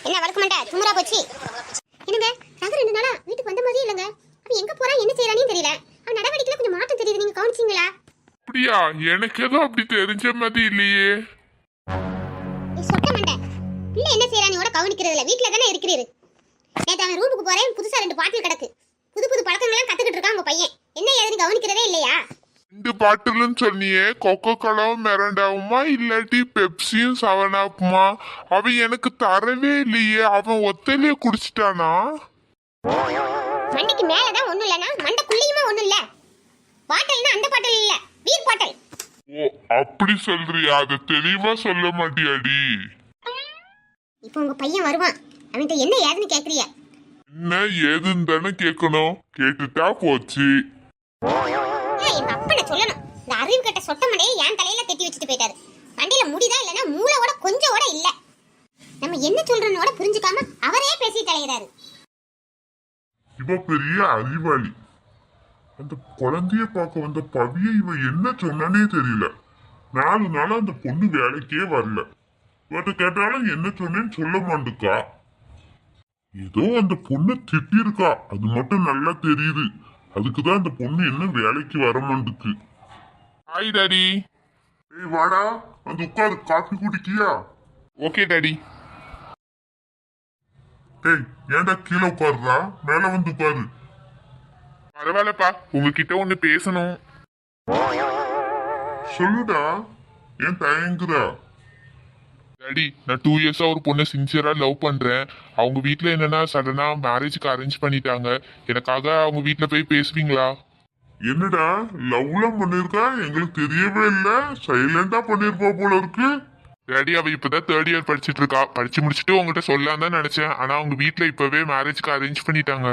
என்ன வளர்க்க மாட்டா சுமரா போச்சு. என்னங்க ரகு 2 நாளா வீட்டுக்கு வந்த மாதிரியே இல்லங்க. அவன் எங்க போறான் என்ன செய்யறானே தெரியல. அவன் நடவடிக்கையில கொஞ்சம் மாற்றம் தெரியுது, நீங்க கவனிச்சீங்களா? அப்படியா? எனக்கு எதுவும் அப்படி தெரிஞ்ச மாதிரி இல்லையே. நீ சொட்ட மாட்டே. பிள்ளை என்ன செய்யறானே கூட கவனிக்கிறது இல்ல. வீட்ல தானே இருக்கிறீரு. நேத்து அவன் ரூமுக்கு போறேன், புதுசா 2 பாட்டில் கிடக்கு. புது புது பழக்கங்கள்லாம் கத்துக்கிட்டு இருக்கான் உங்க பையன். என்ன ஏதுன்னு கவனிக்கிறதே இல்லையா? 2 பாட்டில்னு சொன்னியே, கொக்கோ கோலாவும் மெரண்டாவுமா இல்லாட்டி பெப்சியும் 7 அப்புமா? அவன் எனக்கு தரவே இல்லையே. அவன் ஒத்தையிலே குடிச்சிட்டானா? மண்டைக்கு மேலதான் ஒண்ணும் இல்லனா மண்டைக்குள்ளேயுமே ஒண்ணும் இல்ல. பாட்டில்னா அந்த பாட்டில் இல்ல, வீர் பாட்டில். ஓ, அப்படி சொல்றியா? அதை தெளிவா சொல்ல மாட்டியாடி? இப்போ உங்க பையன் வருவான், அவன்கிட்ட என்ன ஏதுன்னு கேக்குறியா? என்ன ஏதுன்னு தானே கேட்கணும். கேட்டுட்டா போச்சு. எங்க அப்பனை சொல்லணும். இந்த அறிவு கட்ட சொட்ட மண்டையை என் தலையில கட்டி வச்சுட்டு போயிட்டாரு. மண்டையில முடிதான் இல்லனா மூளையோட கொஞ்சம் கூட இல்ல. நம்ம என்ன சொல்றோன்னோட புரிஞ்சுக்காம அவரே பேசி தலையிறாரு. இவ பெரிய அறிவாளி. அந்த குழந்தைய பார்க்க வந்த பவிய இவ என்ன சொன்னானே தெரியல. 4 நாளா அந்த பொண்ணு வேலைக்கே வரல. இவட்ட கேட்டாலும் என்ன சொன்னேன்னு சொல்ல மாட்டுக்கா. ஏதோ அந்த பொண்ணு திட்டிருக்கா, அது மட்டும் நல்லா தெரியுது. அதுக்குதான் அந்த பொண்ணு என்ன வேலைக்கு வர மாட்டுக்கு. Hi daddy. ஏய் வாடா, வந்து உட்காரு, காஃபி குடிக்கியா? Okay daddy. ஏய் ஏன்டா கீழே உட்காருடா, மேல வந்து உட்காரு. பரவாயில்லப்பா, உங்ககிட்ட ஒண்ணு பேசணும். சொல்லுடா, ஏன் தயங்குற? டாடி, நான் 2 இயர்ஸா ஒரு பொண்ணை சின்சியரா லவ் பண்றேன். அவங்க வீட்ல என்னன்னா சடனா மேரேஜ்க்கு அரேஞ்ச் பண்ணிட்டாங்க. எனக்காக அவங்க வீட்ல போய் பேசுவீங்களா? என்னடா லவ்லாம் பண்ணிருக்கா? எங்களுக்கு தெரியவே இல்ல. சைலண்டா பண்ணிருப்பா போல இருக்கு. டாடி, அவ இப்பதான் 3rd இயர் படிச்சிட்டு இருக்கா. படிச்சு முடிச்சுட்டு உங்ககிட்ட சொல்லலாம் தான் நினைச்சேன். ஆனா அவங்க வீட்ல இப்பவே மேரேஜ்க்கு அரேஞ்ச் பண்ணிட்டாங்க.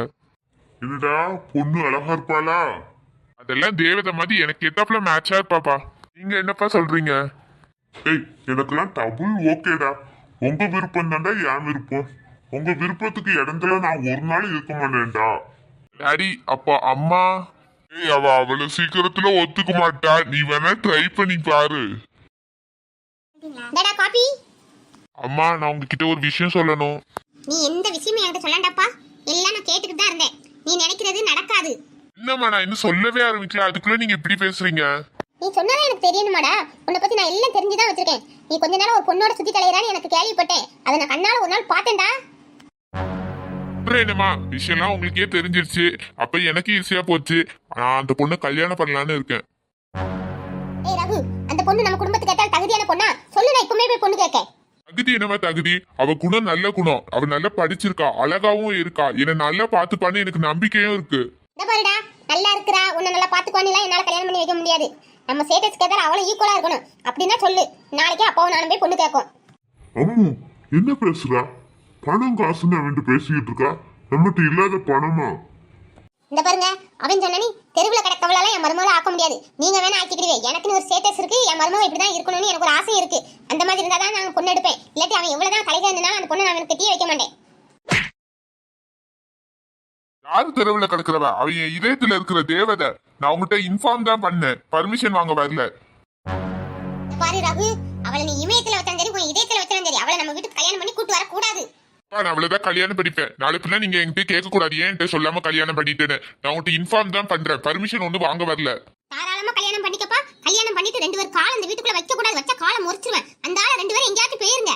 என்னடா பொண்ணு அழகா இருப்பாளா? அதெல்லாம் தேவதை மாதிரி எனக்கு எத்தாப்புல மேட்சா இருப்பாப்பா. நீங்க என்னப்பா சொல்றீங்க? ஏய், எனக்கெல்லாம் டபுள் ஓகேடா. உங்க விருப்பம் தான்டா என் விருப்பம். உங்க விருப்பத்துக்கு இடத்துல நான் ஒரு நாள் இருக்க மாட்டேன்டா. டாடி, அப்போ அம்மா? ஏய், அவ அவ்வளவு சீக்கிரத்துல ஒத்துக்க மாட்டா. நீ வேணா ட்ரை பண்ணி பாரு. டடா காபி. அம்மா, நான் உங்ககிட்ட ஒரு விஷயம் சொல்லணும். நீ எந்த விஷயமும் என்கிட்ட சொல்லண்டாப்பா. எல்லாம் நான் கேட்டுக்கிட்டு தான் இருந்தேன். நீ நினைக்கிறது நடக்காது. என்னம்மா, நான் இன்னும் சொல்லவே ஆரம்பிக்கல, அதுக்குள்ள நீங்க இப்படி பேசுறீங்க? நீ சொன்னாலே எனக்கு தெரியணுமாடா. உன்னை பத்தி நான் எல்லாம் தெரிஞ்சுதான் வச்சிருக்கேன். நீ கொஞ்ச நேரம் ஒரு பொண்ணோட சுத்தி தலையறான்னு எனக்கு கேள்விப்பட்டேன். அதை நான் கண்ணால ஒரு நாள் பார்த்தேன்டா. என்னம்மா, விஷயம்லாம் உங்களுக்கே தெரிஞ்சிருச்சு. அப்ப எனக்கு ஈஸியா போச்சு. நான் அந்த பொண்ணை கல்யாணம் பண்ணலான்னு இருக்கேன். ஏய் ரகு, அந்த பொண்ணு நம்ம குடும்பத்துக்கு கேட்டால் தகுதியான பொண்ணா? சொல்லு, நான் இப்பவே போய் பொண்ணு கேட்க. தகுதி என்னமா தகுதி? அவ குணம் நல்ல குணம். அவ நல்லா படிச்சிருக்கா, அழகாவும் இருக்கா. என்ன நல்லா பாத்துப்பான்னு எனக்கு நம்பிக்கையும் இருக்கு. இந்த பாருடா, நல்லா இருக்கறா, உன்னை நல்லா பாத்துக்குவானிலாம் என்னால கல்யாணம் பண்ணி வைக்க முடியாது. நம்ம ஸ்டேட்டஸ் கேட்டால் அவளும் ஈக்குவலா இருக்கணும். அப்படின்னா சொல்லு, நாளைக்கே அப்பாவும் நானும் போய் பொண்ணு கேட்கும். அம்மு, என்ன பேசுறா? பணம் காசுன்னு அவன்ட்டு பேசிக்கிட்டு இருக்கா. நம்மகிட்ட இல்லாத பணமா? இந்த பாருங்க, அவன் சொன்ன நீ தெருவில் கிடக்கவளால என் மருமகளை ஆக்க முடியாது. நீங்க வேணா ஆக்கிக்கிறீங்க. எனக்குன்னு ஒரு ஸ்டேட்டஸ் இருக்கு. என் மருமகள் இப்படிதான் இருக்கணும்னு எனக்கு ஒரு ஆசை இருக்கு. அந்த மாதிரி இருந்தா தான் நான் பொண்ணு எடுப்பேன். இல்லாட்டி அவன் எவ்வளவுதான் தலைகாண்டினாலும் அந்த பொண்ணை நான் அவனுக்கு கட்டியே வைக்க மாட்டேன். யாரு தெருவுல கிடக்குறவ? அவன் என் இதயத்துல இருக்கிற தேவதை. நான் உங்ககிட்ட இன்ஃபார்ம் தான் பண்ணேன், பர்மிஷன் வாங்க வரல. பாரு ரகு, அவளை நீ இமயத்துல வச்சாலும் சரி, உன் இதயத்துல வச்சாலும் சரி, அவளை நம்ம வீட்டுக்கு கல்யாணம் பண்ணி கூட்டு வரக்கூடாது. நான் அவ்வளவுதான் கல்யாணம் பண்ணிப்பேன். நாளைக்குள்ள நீங்க என்கிட்ட கேட்க கூடாது, ஏன்ட்டு சொல்லாம கல்யாணம் பண்ணிட்டேன்னு. நான் உங்ககிட்ட இன்ஃபார்ம் தான் பண்றேன், பர்மிஷன் ஒன்றும் வாங்க வரல. தாராளமா கல்யாணம் பண்ணிக்கப்பா. கல்யாணம் பண்ணிட்டு 2 பேர் காலம் இந்த வீட்டுக்குள்ள வைக்க கூடாது. வச்ச காலம் முறிச்சிருவேன். அந்த ஆள 2 பேரும் எங்கேயாச்சும் போயிருங்க.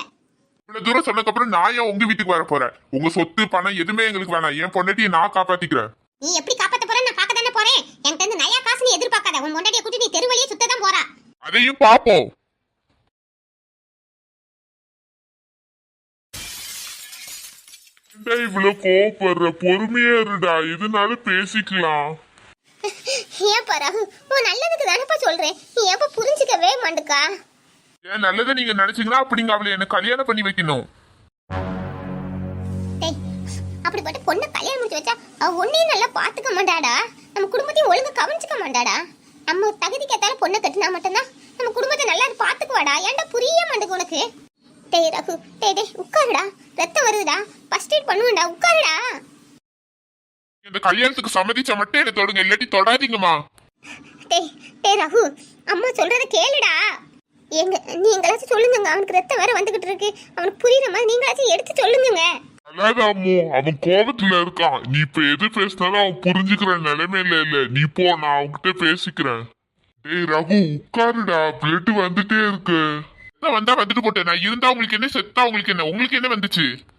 இவ்வளவு தூரம் சொன்னதுக்கு அப்புறம் நான் ஏன் உங்க வீட்டுக்கு வர போறேன்? உங்க சொத்து பணம் எதுவுமே எங்களுக்கு வேணாம். என் பொண்டாட்டியை நான் காப்பாத்திக்கிறேன். நீ எப்படி காப்பாத்த போறேன்னு நான் பார்க்க தானே போறேன். என்கிட்ட இருந்து நயா காசு நீ எதிர்பார்க்காத. உன் பொண்டாட்டியை கூட்டி நீ தெரு வழியே சுத்த தான் போறா. அதையும் பாப்போம். இவ்வளவு கோவப்படுற? பொறுமையா இருடா, எதுனாலும் பேசிக்கலாம். ஏன் பரகு, உன் நல்லதுக்கு தானப்பா சொல்றேன். நீ எப்ப புரிஞ்சுக்கவே மாட்டுக்கா? ஏன் நல்லதை நீங்க நினைச்சீங்கன்னா அப்ப நீங்க அவளை என்ன கல்யாணம் பண்ணி வைக்கணும். டேய், அப்படிப்பட்ட பொண்ணை கல்யாணம் முடிச்சு வச்சா அவ ஒன்னையும் நல்லா பாத்துக்க மாட்டாடா. நம்ம குடும்பத்தையும் ஒழுங்கா கவனிச்சுக்க மாட்டாடா. நம்ம தகுதிக்கு ஏத்தாலும் பொண்ணை கட்டினா மட்டும்தான் நம்ம குடும்பத்தை நல்லா பாத்துக்குவாடா. ஏன்டா புரிய மாட்டேங்குது உனக்கு? டேய் ரகு, டேய் உட்காருடா. ரத்தம் வருதுடா. ஃபர்ஸ்ட் எய்ட் பண்ணுவேன்டா, உட்காருடா. இந்த கல்யாணத்துக்கு சம்மதிச்சா மட்டும் என்ன தொடுங்க, இல்லாட்டி தொடாதீங்கம்மா. டேய் ரகு, அம்மா சொல்றத கேளுடா. எங்க நீங்களாச்சும் சொல்லுங்க, அவனுக்கு ரத்தம் வேற வந்துகிட்டு இருக்கு, அவனுக்கு புரியுற மாதிரி நீங்களாச்சும் எடுத்து சொல்லுங்க. அல்லாதாமோ அவன் கோபத்துல இருக்கான். நீ இப்ப எது பேசினாலும் அவன் புரிஞ்சுக்கிற நிலைமையில இல்ல. நீ போ, நான் அவன்கிட்ட பேசிக்கிறேன். டேய் ரகு, உட்காருடா, பிளட் வந்துட்டே இருக்கு. வந்தா வந்துட்டு போட்டேன். நான் இருந்தா உங்களுக்கு என்ன, செத்தா உங்களுக்கு என்ன? உங்களுக்கு என்ன வந்துச்சு?